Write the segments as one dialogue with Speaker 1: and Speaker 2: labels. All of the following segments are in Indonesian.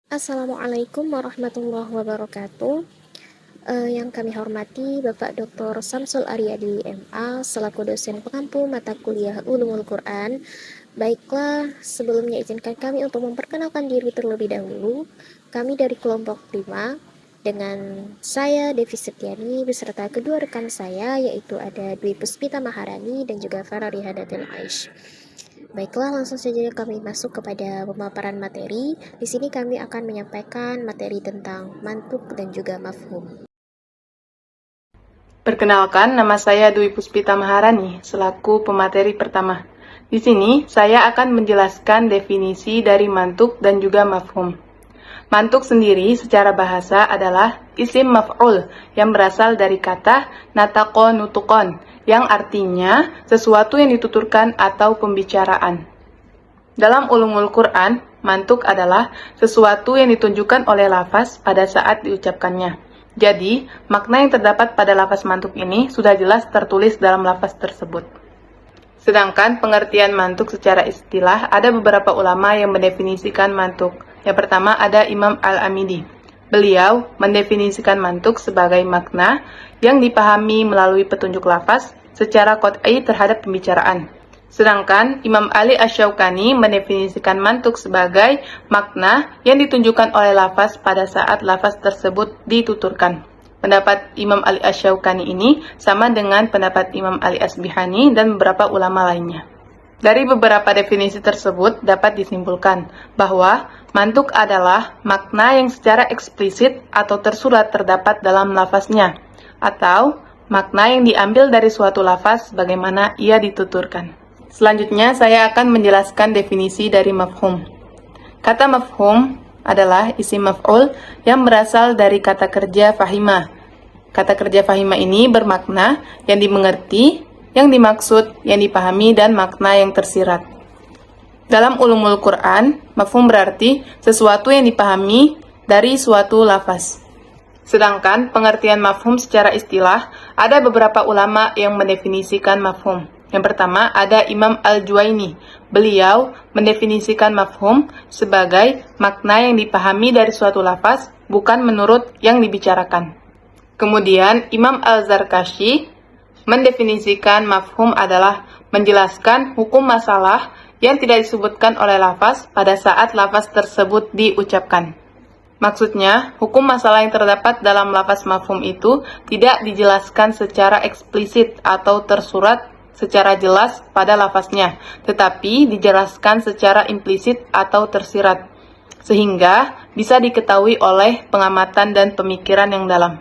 Speaker 1: Assalamualaikum warahmatullahi wabarakatuh. Yang kami hormati Bapak Dr. Samsul Aryadi MA selaku dosen pengampu mata kuliah Ulumul Quran. Baiklah, sebelumnya izinkan kami untuk memperkenalkan diri terlebih dahulu. Kami dari kelompok 5 dengan saya Devi Setiani beserta kedua rekan saya yaitu ada Dwi Puspita Maharani dan juga Farah Rihadatul Aish. Baiklah, langsung saja kami masuk kepada pemaparan materi. Di sini kami akan menyampaikan materi tentang mantuk dan juga mafhum.
Speaker 2: Perkenalkan, nama saya Dwi Puspita Maharani, selaku pemateri pertama. Di sini, saya akan menjelaskan definisi dari mantuk dan juga mafhum. Mantuk sendiri secara bahasa adalah isim maf'ul yang berasal dari kata natako nutukon, yang artinya sesuatu yang dituturkan atau pembicaraan. Dalam ulumul Quran, mantuk adalah sesuatu yang ditunjukkan oleh lafaz pada saat diucapkannya. Jadi, makna yang terdapat pada lafaz mantuk ini sudah jelas tertulis dalam lafaz tersebut. Sedangkan pengertian mantuk secara istilah ada beberapa ulama yang mendefinisikan mantuk. Yang pertama ada Imam Al-Amidi. Beliau mendefinisikan mantuk sebagai makna yang dipahami melalui petunjuk lafaz secara qat'i terhadap pembicaraan. Sedangkan Imam Ali Asy-Syaukani mendefinisikan mantuk sebagai makna yang ditunjukkan oleh lafaz pada saat lafaz tersebut dituturkan. Pendapat Imam Ali Asy-Syaukani ini sama dengan pendapat Imam Ali Asbihani dan beberapa ulama lainnya. Dari beberapa definisi tersebut dapat disimpulkan bahwa mantuk adalah makna yang secara eksplisit atau tersurat terdapat dalam lafaznya, atau makna yang diambil dari suatu lafaz bagaimana ia dituturkan. Selanjutnya saya akan menjelaskan definisi dari mafhum. Kata mafhum adalah isim maf'ul yang berasal dari kata kerja fahima. Kata kerja fahima ini bermakna yang dimengerti, yang dimaksud, yang dipahami, dan makna yang tersirat. Dalam ulumul Quran, mafhum berarti sesuatu yang dipahami dari suatu lafaz. Sedangkan pengertian mafhum secara istilah, ada beberapa ulama yang mendefinisikan mafhum. Yang pertama ada Imam Al-Juwaini. Beliau mendefinisikan mafhum sebagai makna yang dipahami dari suatu lafaz, bukan menurut yang dibicarakan. Kemudian Imam Al-Zarkashi mendefinisikan mafhum adalah menjelaskan hukum masalah yang tidak disebutkan oleh lafaz pada saat lafaz tersebut diucapkan. Maksudnya, hukum masalah yang terdapat dalam lafaz mafhum itu tidak dijelaskan secara eksplisit atau tersurat secara jelas pada lafaznya, tetapi dijelaskan secara implisit atau tersirat, sehingga bisa diketahui oleh pengamatan dan pemikiran yang dalam.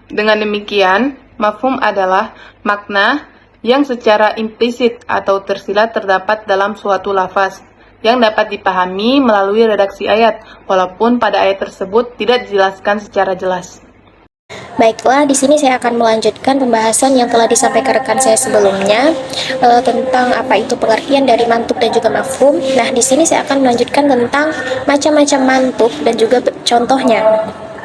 Speaker 2: Dengan demikian, mafhum adalah makna yang secara implisit atau tersirat terdapat dalam suatu lafaz, yang dapat dipahami melalui redaksi ayat, walaupun pada ayat tersebut tidak dijelaskan secara jelas.
Speaker 1: Baiklah, di sini saya akan melanjutkan pembahasan yang telah disampaikan rekan saya sebelumnya tentang apa itu pengertian dari mantuk dan juga mafhum. Nah, di sini saya akan melanjutkan tentang macam-macam mantuk dan juga contohnya.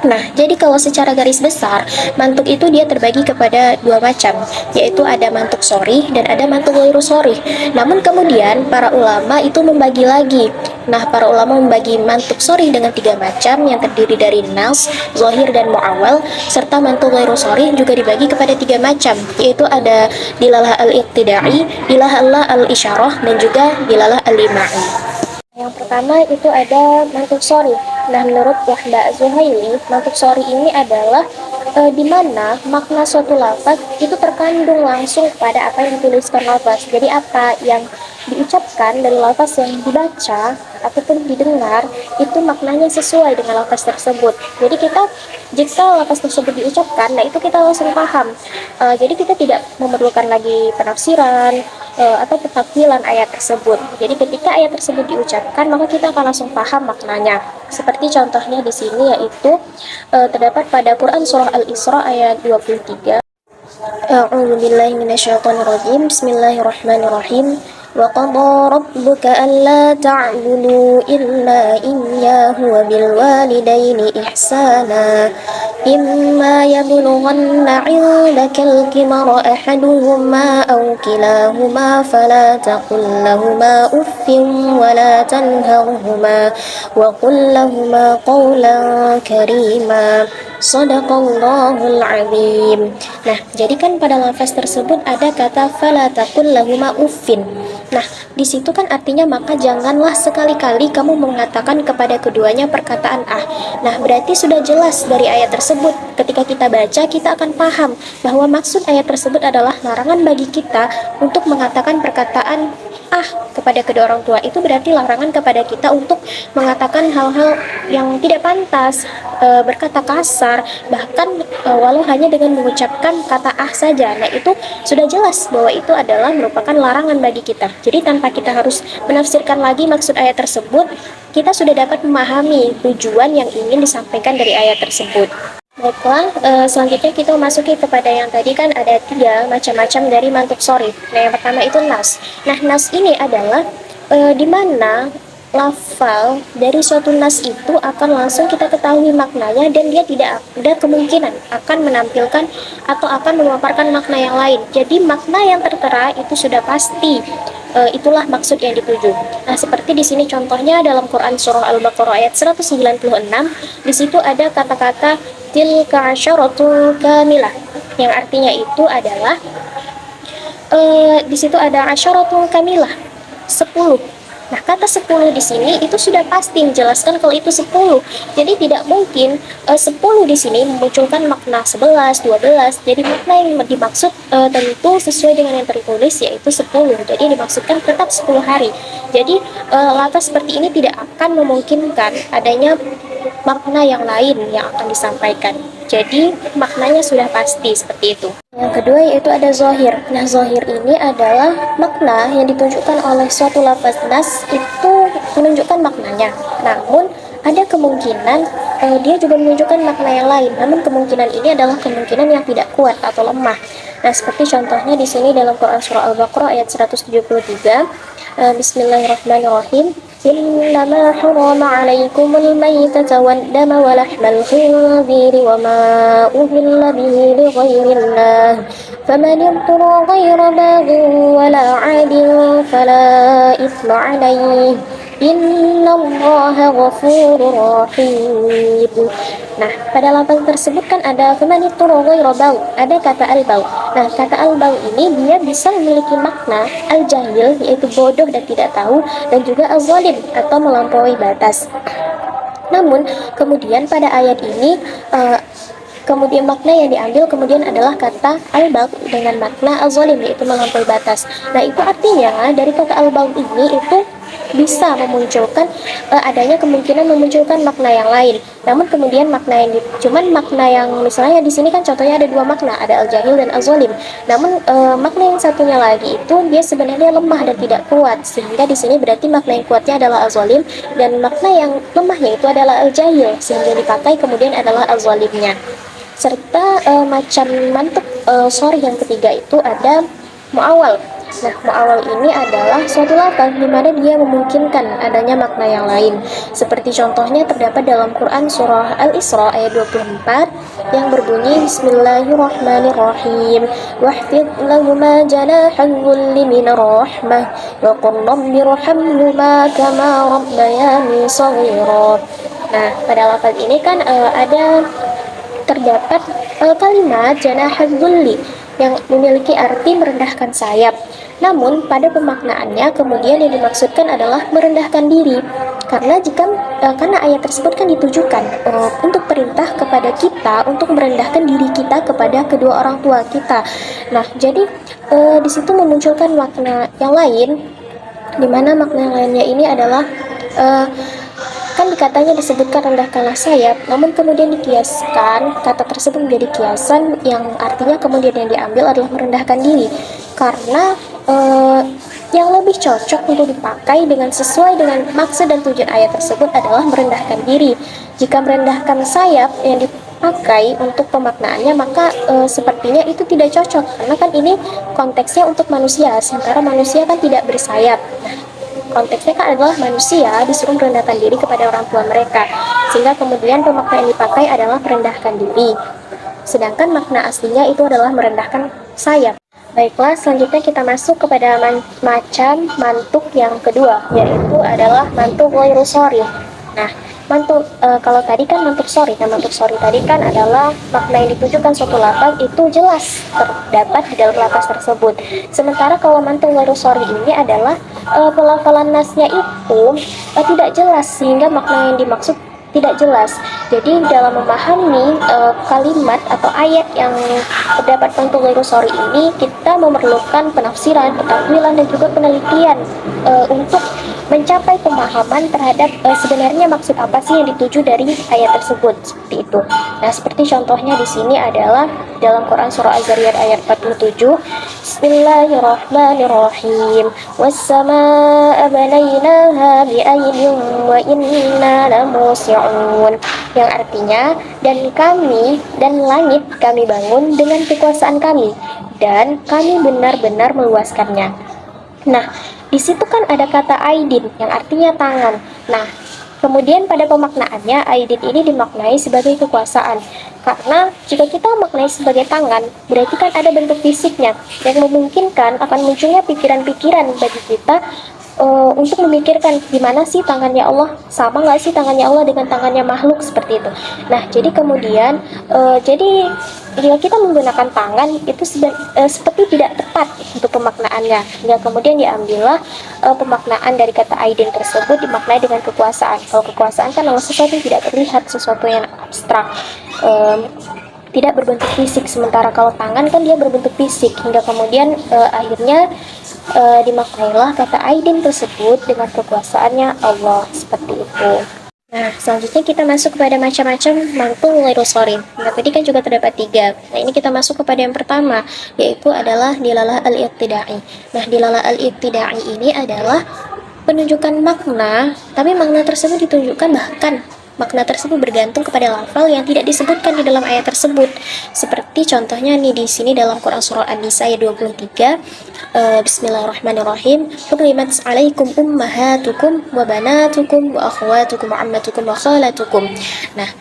Speaker 1: Nah, jadi kalau secara garis besar, mantuk itu dia terbagi kepada dua macam, yaitu ada mantuk sorih dan ada mantuk ghairu sorih. Namun kemudian para ulama itu membagi lagi. Nah, para ulama membagi mantuk sorih dengan tiga macam yang terdiri dari nas, zahir, dan mu'awwal, serta mantuk ghairu sorih juga dibagi kepada tiga macam, yaitu ada dilalah al-iqtidai, dilalah al-isyarah, dan juga dilalah al-ima'i. Yang pertama itu ada mantuk sorry. Nah, menurut Wahda Zuhaili, mantuk sorry ini adalah di mana makna suatu lafaz itu terkandung langsung pada apa yang dituliskan lafaz. Jadi apa yang diucapkan dari lafaz yang dibaca ataupun didengar itu maknanya sesuai dengan lafaz tersebut. Jadi jika lafaz tersebut diucapkan, nah itu kita langsung paham. Jadi kita tidak memerlukan lagi penafsiran atau pentakwilan ayat tersebut. Jadi ketika ayat tersebut diucapkan, maka kita akan langsung paham maknanya. Seperti contohnya di sini yaitu terdapat pada Quran surah Al-Isra ayat 23. A'udzubillahi minasyaitonirrajim. Bismillahirrahmanirrahim. وقضى ربك ألا تعبدوا إلا إياه وبالوالدين إحسانا إما يبلغن عندك الكبر أحدهما أو كلاهما فلا تقل لهما أف ولا تنهرهما وقل لهما قولا كريما. Sadaqallahul azim. Nah, jadi kan pada lafaz tersebut ada kata fala taqul lahuma uffin. Nah, di situ kan artinya maka janganlah sekali-kali kamu mengatakan kepada keduanya perkataan ah. Nah, berarti sudah jelas dari ayat tersebut. Ketika kita baca, kita akan paham bahwa maksud ayat tersebut adalah larangan bagi kita untuk mengatakan perkataan ah kepada kedua orang tua. Itu berarti larangan kepada kita untuk mengatakan hal-hal yang tidak pantas, berkata kasar, bahkan walau hanya dengan mengucapkan kata ah saja. Nah, itu sudah jelas bahwa itu adalah merupakan larangan bagi kita. Jadi tanpa kita harus menafsirkan lagi maksud ayat tersebut, kita sudah dapat memahami tujuan yang ingin disampaikan dari ayat tersebut. Baiklah, selanjutnya kita memasuki kepada yang tadi kan ada 3 macam-macam dari mantuk sharif. Nah, yang pertama itu nas. Nah, nas ini adalah di mana lafal dari suatu nas itu akan langsung kita ketahui maknanya dan dia tidak ada kemungkinan akan menampilkan atau akan memaparkan makna yang lain. Jadi makna yang tertera itu sudah pasti. Itulah maksud yang dituju. Nah, seperti di sini contohnya dalam Quran surah Al-Baqarah ayat 196, di situ ada kata-kata tilka asyaratul kamilah, yang artinya itu adalah di situ ada asyaratul kamilah, 10. Nah, kata 10 di sini itu sudah pasti menjelaskan kalau itu 10. Jadi tidak mungkin 10 di sini memunculkan makna 11, 12. Jadi makna yang dimaksud tentu sesuai dengan yang tertulis yaitu 10. Jadi dimaksudkan tetap 10 hari. Jadi lafaz seperti ini tidak akan memungkinkan adanya makna yang lain yang akan disampaikan. Jadi maknanya sudah pasti seperti itu. Yang kedua yaitu ada zohir. Nah, zohir ini adalah makna yang ditunjukkan oleh suatu lafaz nas itu menunjukkan maknanya. Namun ada kemungkinan dia juga menunjukkan makna yang lain. Namun kemungkinan ini adalah kemungkinan yang tidak kuat atau lemah. Nah, seperti contohnya di sini dalam Quran surah Al-Baqarah ayat 173. Bismillahirrahmanirrahim. إنما حرم عليكم الميتة والدم ولحم الخنزير وما أهل به لغير الله فمن اضطر غير باغ ولا عاد فلا إثم عليه Innallaha ghafurur rahim. Nah, pada lafaz tersebut kan ada famanitturu ghairu bau, ada kata al-bau. Nah, kata al-bau ini dia bisa memiliki makna al-jahil, yaitu bodoh dan tidak tahu, dan juga al-zalim atau melampaui batas. Namun, kemudian pada ayat ini kemudian makna yang diambil kemudian adalah kata al-bau dengan makna al-zalim, yaitu melampaui batas. Nah, itu artinya dari kata al-bau ini itu bisa memunculkan adanya kemungkinan memunculkan makna yang lain. Namun kemudian makna yang cuman makna yang misalnya di sini kan contohnya ada 2 makna, ada al-jahil dan al-zalim. Namun makna yang satunya lagi itu dia sebenarnya lemah dan tidak kuat, sehingga di sini berarti makna yang kuatnya adalah al-zalim dan makna yang lemahnya itu adalah al-jahil, sehingga dipakai kemudian adalah al-zalimnya. Serta macam mantuk sorry yang ketiga itu ada mu'awal. Nah, mu'awal ini adalah suatu lafaz di mana dia memungkinkan adanya makna yang lain. Seperti contohnya terdapat dalam Quran surah Al-Isra ayat 24 yang berbunyi Bismillahirrahmanirrahim. Wahfidh lahuma janahal dhulli minar rahmah wa qul rabbirhamhuma kama rabbayani shaghira. Nah, pada lafaz ini kan ada terdapat kalimat janahal dhulli yang memiliki arti merendahkan sayap. Namun pada pemaknaannya kemudian yang dimaksudkan adalah merendahkan diri. Karena ayat tersebut kan ditujukan untuk perintah kepada kita untuk merendahkan diri kita kepada kedua orang tua kita. Nah, jadi di situ memunculkan makna yang lain, di mana makna yang lainnya ini adalah kan katanya disebutkan rendahkanlah sayap, namun kemudian dikiaskan kata tersebut menjadi kiasan yang artinya kemudian yang diambil adalah merendahkan diri, karena yang lebih cocok untuk dipakai dengan sesuai dengan maksud dan tujuan ayat tersebut adalah merendahkan diri. Jika merendahkan sayap yang pakai untuk pemaknaannya, maka sepertinya itu tidak cocok, karena kan ini konteksnya untuk manusia, sementara manusia kan tidak bersayap. Nah, konteksnya kan adalah manusia disuruh merendahkan diri kepada orang tua mereka, sehingga kemudian pemaknaan yang dipakai adalah merendahkan diri, sedangkan makna aslinya itu adalah merendahkan sayap. Baiklah, selanjutnya kita masuk kepada macam mantuk yang kedua, yaitu adalah mantuk ghairu sharih. Nah, mantuk kalau tadi kan mantuk sharih. Nah, mantuk sharih tadi kan adalah makna yang ditujukan suatu lafaz itu jelas terdapat di dalam lafaz tersebut. Sementara kalau mantuk ghairu sharih ini adalah pelafalan nasnya itu tidak jelas, sehingga makna yang dimaksud tidak jelas. Jadi dalam memahami kalimat atau ayat yang terdapat mantuk ghairu sharih ini, kita memerlukan penafsiran, pentakwilan, dan juga penelitian untuk mencapai pemahaman terhadap sebenarnya maksud apa sih yang dituju dari ayat tersebut, seperti itu. Nah, seperti contohnya di sini adalah dalam Quran surah Az-Zariyat ayat 47, Bismillahirrahmanirrahim, was-samaa'a banaynaha bi'aydin wa inna lamusi'un, yang artinya, dan langit kami bangun dengan kekuasaan kami, dan kami benar-benar meluaskannya. Nah, di situ kan ada kata aidin yang artinya tangan. Nah, kemudian pada pemaknaannya aidin ini dimaknai sebagai kekuasaan. Karena jika kita maknai sebagai tangan, berarti kan ada bentuk fisiknya yang memungkinkan akan munculnya pikiran-pikiran bagi kita untuk memikirkan gimana sih tangannya Allah, sama nggak sih tangannya Allah dengan tangannya makhluk, seperti itu. Nah, jadi kemudian jadi jika kita menggunakan tangan itu seperti tidak tepat untuk pemaknaannya, hingga kemudian diambillah pemaknaan dari kata aidin tersebut dimaknai dengan kekuasaan. Kalau kekuasaan kan adalah sesuatu yang tidak terlihat, sesuatu yang abstrak, tidak berbentuk fisik, sementara kalau tangan kan dia berbentuk fisik, hingga kemudian akhirnya dimaknailah kata aidin tersebut dengan kekuasaannya Allah, seperti itu. Nah, selanjutnya kita masuk kepada macam-macam mantuk ghairu sharih. Nah, tadi kan juga terdapat 3. Nah, ini kita masuk kepada yang pertama, yaitu adalah dilalah al-ibtida'i. Nah, dilalah al-ibtida'i ini adalah penunjukan makna, tapi makna tersebut ditunjukkan bahkan makna tersebut bergantung kepada lafal yang tidak disebutkan di dalam ayat tersebut. Seperti contohnya nih di sini dalam Quran surah An-Nisa ayat 23, Bismillahirrahmanirrahim. Hurrimat 'alaikum ummahatukum wa banatukum wa akhwatukum wa ammatukum wa khalatukum. Nah,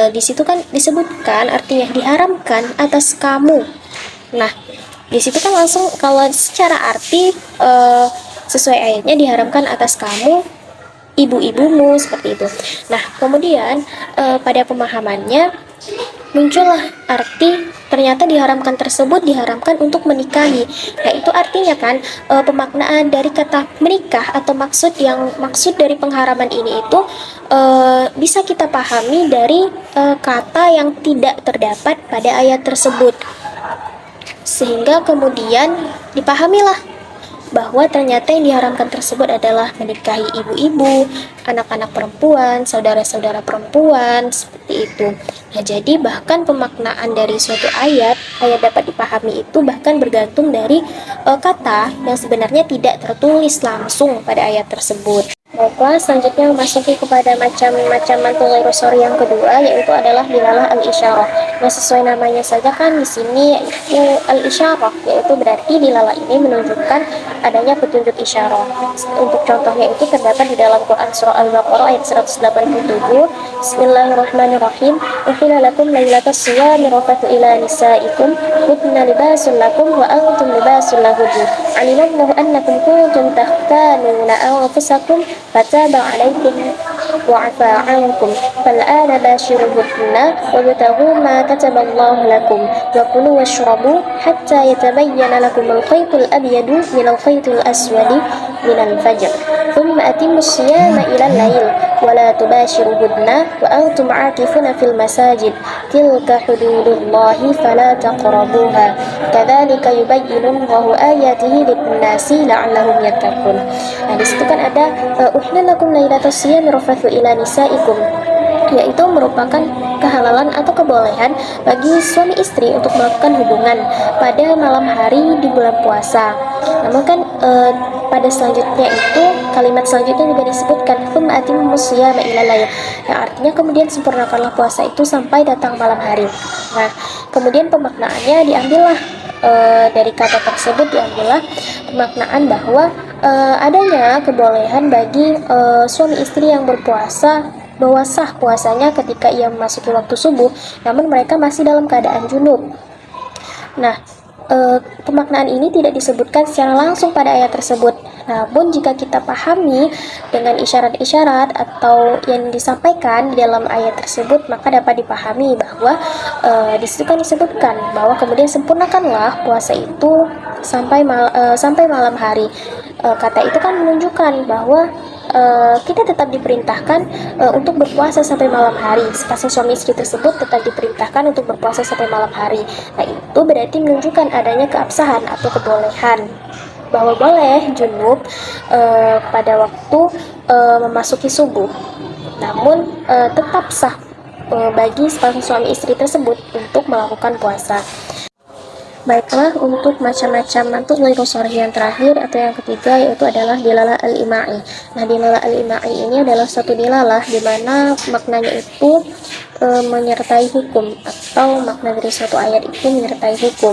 Speaker 1: di situ kan disebutkan artinya diharamkan atas kamu. Nah, di situ kan langsung kalau secara arti sesuai ayatnya diharamkan atas kamu, ibu-ibumu, seperti itu. Nah, kemudian pada pemahamannya muncullah arti ternyata diharamkan tersebut diharamkan untuk menikahi. Nah, itu artinya kan pemaknaan dari kata menikah atau maksud dari pengharaman ini itu bisa kita pahami dari kata yang tidak terdapat pada ayat tersebut, sehingga kemudian dipahamilah bahwa ternyata yang diharamkan tersebut adalah menikahi ibu-ibu, anak-anak perempuan, saudara-saudara perempuan, seperti itu. Nah, jadi bahkan pemaknaan dari suatu ayat dapat dipahami itu bahkan bergantung dari kata yang sebenarnya tidak tertulis langsung pada ayat tersebut. Baiklah, selanjutnya memasuki kepada macam-macam mantuk ghairu sharih yang kedua, yaitu adalah dilalah al-isyarah. Nah, sesuai namanya saja kan di sini yaitu al-isyarah, yaitu berarti dilalah ini menunjukkan adanya petunjuk isyarah. Untuk contohnya itu terdapat di dalam Quran surah Al-Baqarah ayat 187, Bismillahirrahmanirrahim. Uhilla lakum lailatas siyami rafathu ila nisaikum hunna libasun lakum wa antum libasun lahunna. Alimallahu annakum kuntum takhtanuna anfusakum fataba alaikum wa'afa ankum fal'ana bashiruhunna wabtaghu ma kataballahu lakum wa kulu washrabu hatta yatabayyana lakum al-khaytul abyadu min al-khaytil aswadi min al-fajr thumma atimmu siyama ila al-layl wa la tubashiruhunna wa antum aakifuna fil masajid tilka hududullahi fala taqrabuha kadzalika yubayyinu Allahu ayatihi lin-nasi la'allahum yattaqun. Nah, di situ kan ada uhilla lakum lailatas siyami rafathu ila nisaikum. yaitu merupakan kehalalan atau kebolehan bagi suami istri untuk melakukan hubungan pada malam hari di bulan puasa. Namun kan pada selanjutnya itu kalimat selanjutnya juga disebutkan tsumma atimmus shiyama ilal lail, yang artinya kemudian sempurnakanlah puasa itu sampai datang malam hari. Nah, kemudian pemaknaannya diambillah dari kata tersebut diambillah pemaknaan bahwa adanya kebolehan bagi suami istri yang berpuasa, bahwa sah puasanya ketika ia memasuki waktu subuh, namun mereka masih dalam keadaan junub. Nah, pemaknaan ini tidak disebutkan secara langsung pada ayat tersebut. Namun jika kita pahami dengan isyarat-isyarat atau yang disampaikan di dalam ayat tersebut, maka dapat dipahami bahwa di situ kan disebutkan bahwa kemudian sempurnakanlah puasa itu sampai malam hari. Kata itu kan menunjukkan bahwa kita tetap diperintahkan untuk berpuasa sampai malam hari. Sepasang suami istri tersebut tetap diperintahkan untuk berpuasa sampai malam hari. Nah, itu berarti menunjukkan adanya keabsahan atau kebolehan bahwa boleh junub pada waktu memasuki subuh. Namun tetap sah bagi sepasang suami istri tersebut untuk melakukan puasa. Baiklah, untuk macam-macam mantuk ghairu sharih yang terakhir atau yang ketiga, yaitu adalah dilalah al-ima'i. Nah, dilalah al-ima'i ini adalah suatu dilalah di mana maknanya itu menyertai hukum, atau makna dari suatu ayat itu menyertai hukum.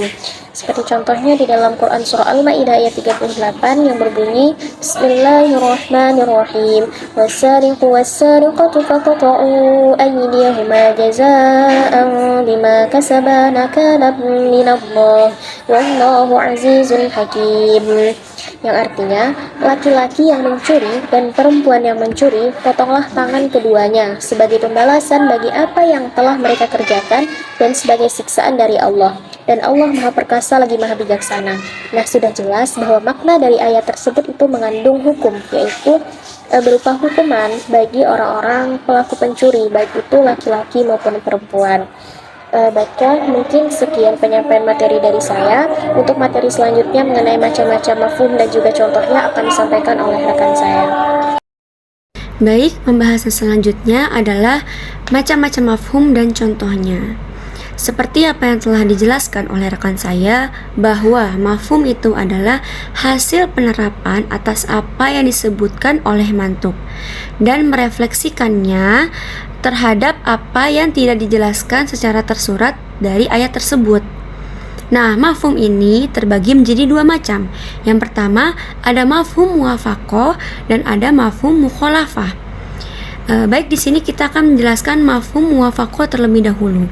Speaker 1: Seperti contohnya di dalam Quran surah Al-Maidah ayat 38 yang berbunyi Bismillahirrahmanirrahim, wasariqu wasariqatu faqta'u aydiyahuma jazaa'an bima kasaba nakalan minallah wallahu azizun hakim. Yang artinya, laki-laki yang mencuri dan perempuan yang mencuri, potonglah tangan keduanya sebagai pembalasan bagi apa yang telah mereka kerjakan dan sebagai siksaan dari Allah. Dan Allah Maha Perkasa lagi Maha Bijaksana. Nah, sudah jelas bahwa makna dari ayat tersebut itu mengandung hukum, yaitu berupa hukuman bagi orang-orang pelaku pencuri, baik itu laki-laki maupun perempuan. Baiklah, mungkin sekian penyampaian materi dari saya. Untuk materi selanjutnya mengenai macam-macam mafhum dan juga contohnya akan disampaikan oleh rekan saya.
Speaker 3: Baik, pembahasan selanjutnya adalah macam-macam mafhum dan contohnya. Seperti apa yang telah dijelaskan oleh rekan saya, bahwa mafhum itu adalah hasil penerapan atas apa yang disebutkan oleh mantuk dan merefleksikannya terhadap apa yang tidak dijelaskan secara tersurat dari ayat tersebut. Nah, mafhum ini terbagi menjadi dua macam. Yang pertama, ada mafhum muwafaqah dan ada mafhum mukhalafah. Baik, di sini kita akan menjelaskan mafhum muwafaqah terlebih dahulu.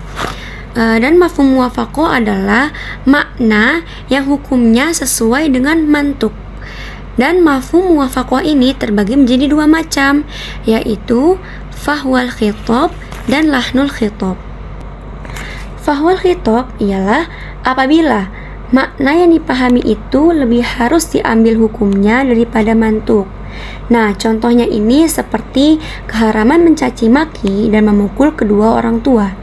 Speaker 3: Dan mafhum muwafaqah adalah makna yang hukumnya sesuai dengan mantuk. Dan mafhum muwafaqah ini terbagi menjadi dua macam, yaitu fahwal khitab dan lahnul khitab. Fahwal khitab ialah apabila makna yang dipahami itu lebih harus diambil hukumnya daripada mantuk. Nah, contohnya ini seperti keharaman mencaci maki dan memukul kedua orang tua.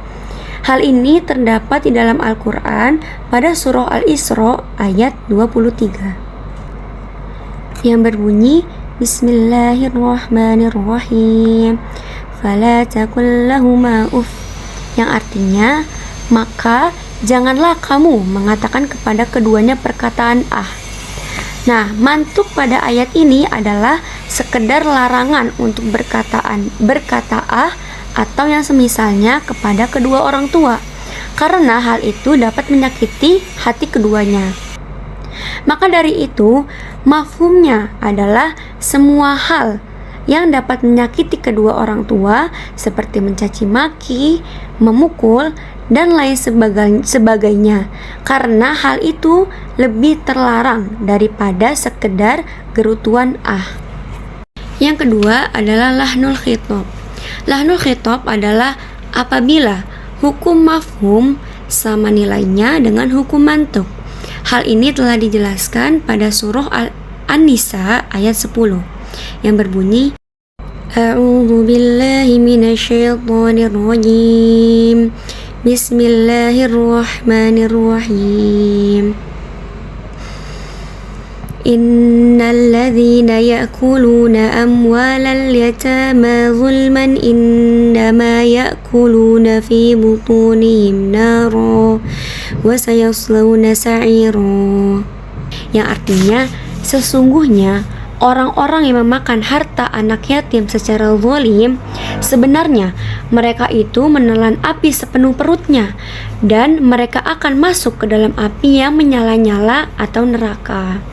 Speaker 3: Hal ini terdapat di dalam Al-Quran pada surah Al-Isra ayat 23 yang berbunyi Bismillahirrahmanirrahim fala takul lahuma uff, yang artinya, maka janganlah kamu mengatakan kepada keduanya perkataan ah. Nah, mantuk pada ayat ini adalah sekedar larangan untuk berkata ah atau yang semisalnya kepada kedua orang tua, karena hal itu dapat menyakiti hati keduanya. Maka dari itu, mafhumnya adalah semua hal yang dapat menyakiti kedua orang tua seperti mencaci maki, memukul, dan lain sebagainya, karena hal itu lebih terlarang daripada sekedar gerutuan ah. Yang kedua adalah lahnul khitab. Lahnul khitab adalah apabila hukum mafhum sama nilainya dengan hukum mantuk. Hal ini telah dijelaskan pada surah An-Nisa ayat 10 yang berbunyi A'udzu billahi minasyaitonir rajim. Bismillahirrahmanirrahim. Innalladzina ya'kuluna amwalal yatama zulman innama ya'kuluna fi butunihim nara wa sayaslawna sa'ira. Yang artinya sesungguhnya orang-orang yang memakan harta anak yatim secara zalim, sebenarnya mereka itu menelan api sepenuh perutnya dan mereka akan masuk ke dalam api yang menyala-nyala atau neraka.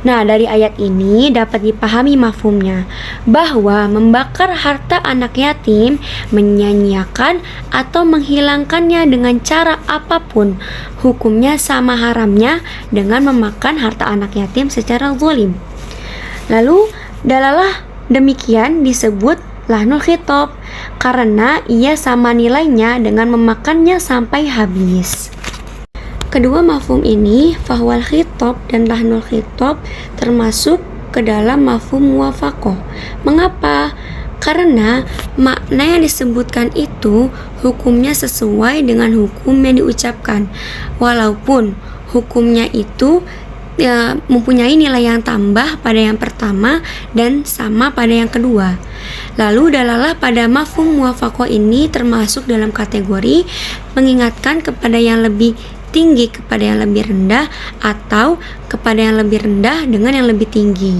Speaker 3: Nah, dari ayat ini dapat dipahami mafhumnya bahwa membakar harta anak yatim, menyanyiakan atau menghilangkannya dengan cara apapun, hukumnya sama haramnya dengan memakan harta anak yatim secara zalim. Lalu, dalalah demikian disebut lahnul khitab karena ia sama nilainya dengan memakannya sampai habis. Kedua mafhum ini, fahwal khitab dan lahnul khitab, termasuk ke dalam mafhum muwafaqah. Mengapa? Karena makna yang disebutkan itu hukumnya sesuai dengan hukum yang diucapkan, walaupun hukumnya itu mempunyai nilai yang tambah pada yang pertama dan sama pada yang kedua. Lalu dalalah pada mafhum muwafaqah ini termasuk dalam kategori mengingatkan kepada yang lebih tinggi kepada yang lebih rendah atau kepada yang lebih rendah dengan yang lebih tinggi.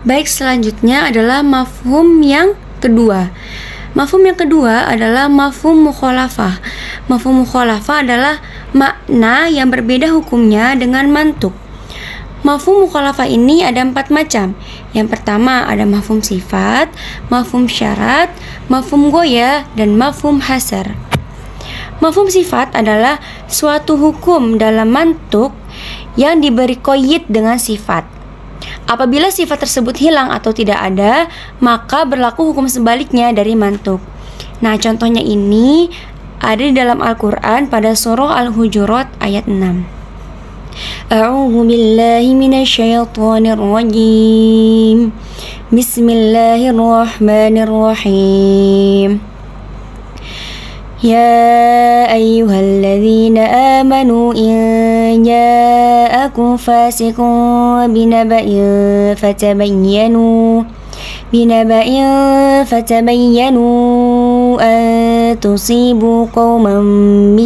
Speaker 3: Baik, selanjutnya adalah mafhum yang kedua. Mafhum yang kedua adalah mafhum mukhalafah. Mafhum mukhalafah adalah makna yang berbeda hukumnya dengan mantuk. Mafhum mukhalafah ini ada 4 macam. Yang pertama ada mafhum sifat, mafhum syarat, mafhum ghoyah, dan mafhum hasar. Mafhum sifat adalah suatu hukum dalam mantuk yang diberi qayd dengan sifat. Apabila sifat tersebut hilang atau tidak ada, maka berlaku hukum sebaliknya dari mantuk. Nah, contohnya ini ada di dalam Al-Quran pada surah Al-Hujurat ayat 6. A'udzu billahi minasyaitonir rajim. Bismillahirrahmanirrahim. Ya ayyuhalladzina amanu in ja'akum fasiqun binaba'in fatabayyanu an tusibu qauman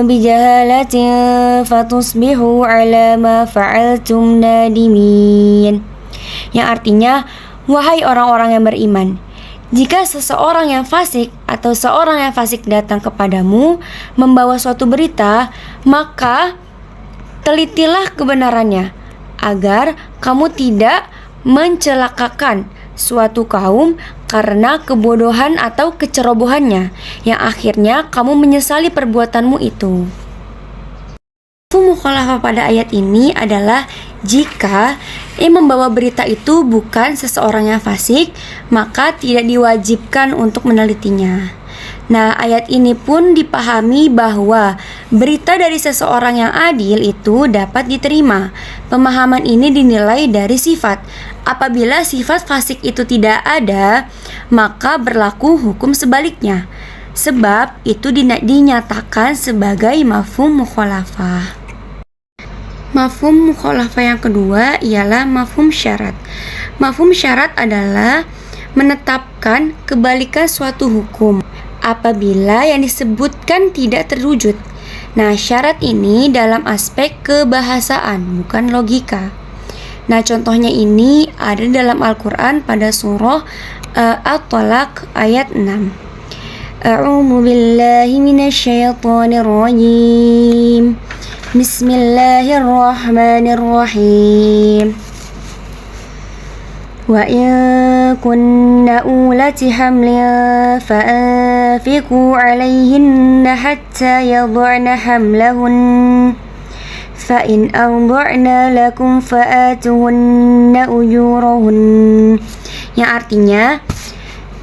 Speaker 3: bijahalatin fatusbihu ala ma fa'altum nadimin. Yang artinya, wahai orang-orang yang beriman, jika seseorang yang fasik atau seorang yang fasik datang kepadamu membawa suatu berita, maka telitilah kebenarannya agar kamu tidak mencelakakan suatu kaum karena kebodohan atau kecerobohannya yang akhirnya kamu menyesali perbuatanmu itu. Mafhum mukhalafah pada ayat ini adalah jika yang membawa berita itu bukan seseorang yang fasik, maka tidak diwajibkan untuk menelitinya. Nah, ayat ini pun dipahami bahwa berita dari seseorang yang adil itu dapat diterima. Pemahaman ini dinilai dari sifat. Apabila sifat fasik itu tidak ada, maka berlaku hukum sebaliknya. Sebab itu dinyatakan sebagai mafhum mukhalafah. Mafhum mukhalafah yang kedua ialah mafhum syarat. Mafhum syarat adalah menetapkan kebalikan suatu hukum apabila yang disebutkan tidak terwujud. Nah, syarat ini dalam aspek kebahasaan, bukan logika. Nah, contohnya ini ada dalam Al-Quran pada surah At-Talaq ayat 6. A'udzu billahi minasyaitonir rajim. Bismillahirrahmanirrahim. Wa in kunna ulati hamlin fa'anfiqu 'alayhinna hatta yad'na hamlahun fa in arda'na lakum fa'atuhunna ujurahun. Yang artinya,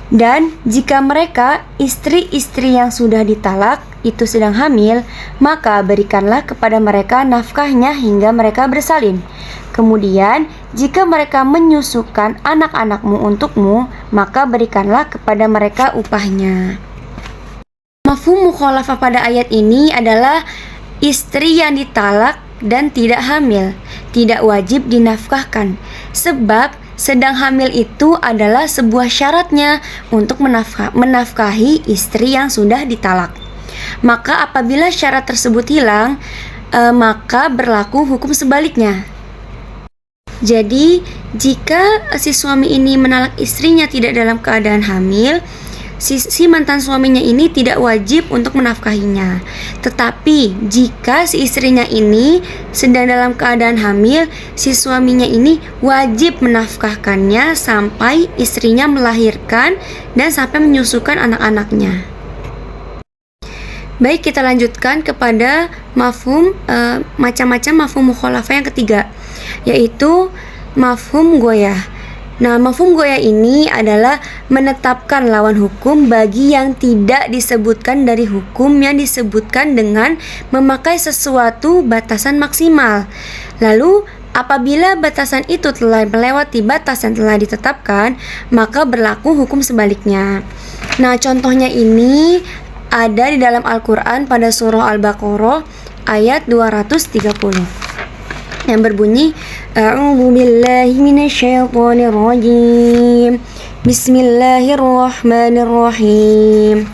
Speaker 3: dan jika mereka istri-istri yang sudah ditalak itu sedang hamil, maka berikanlah kepada mereka nafkahnya hingga mereka bersalin. Kemudian, jika mereka menyusukan anak-anakmu untukmu, maka berikanlah kepada mereka upahnya. Mafhum mukhalafah pada ayat ini adalah istri yang ditalak dan tidak hamil tidak wajib dinafkahkan, sebab sedang hamil itu adalah sebuah syaratnya untuk menafkahi istri yang sudah ditalak. Maka apabila syarat tersebut hilang, maka berlaku hukum sebaliknya. Jadi, jika si suami ini menalak istrinya tidak dalam keadaan hamil, si mantan suaminya ini tidak wajib untuk menafkahinya. Tetapi jika si istrinya ini sedang dalam keadaan hamil, si suaminya ini wajib menafkahkannya sampai istrinya melahirkan dan sampai menyusukan anak-anaknya. Baik, kita lanjutkan kepada mafhum macam-macam mafhum mukhalafah yang ketiga, yaitu mafhum goyah. Nah, mafhum goyah ini adalah menetapkan lawan hukum bagi yang tidak disebutkan dari hukum yang disebutkan dengan memakai sesuatu batasan maksimal. Lalu, apabila batasan itu telah melewati batas yang telah ditetapkan, maka berlaku hukum sebaliknya. Nah, contohnya ini ada di dalam Al-Quran pada surah Al-Baqarah ayat 230 yang berbunyi, A'udzu billahi minasyaitonir rajim. Bismillahirrahmanirrahim.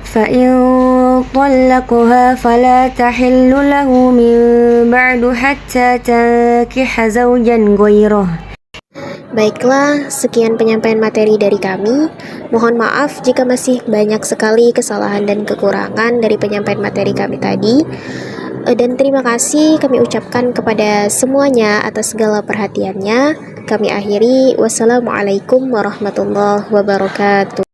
Speaker 3: Fa in طلقها فلا تحل له من بعد حتى تنكح زوجا غيره.
Speaker 1: Baiklah, sekian penyampaian materi dari kami. Mohon maaf jika masih banyak sekali kesalahan dan kekurangan dari penyampaian materi kami tadi. Dan terima kasih kami ucapkan kepada semuanya atas segala perhatiannya. Kami akhiri, wassalamualaikum warahmatullahi wabarakatuh.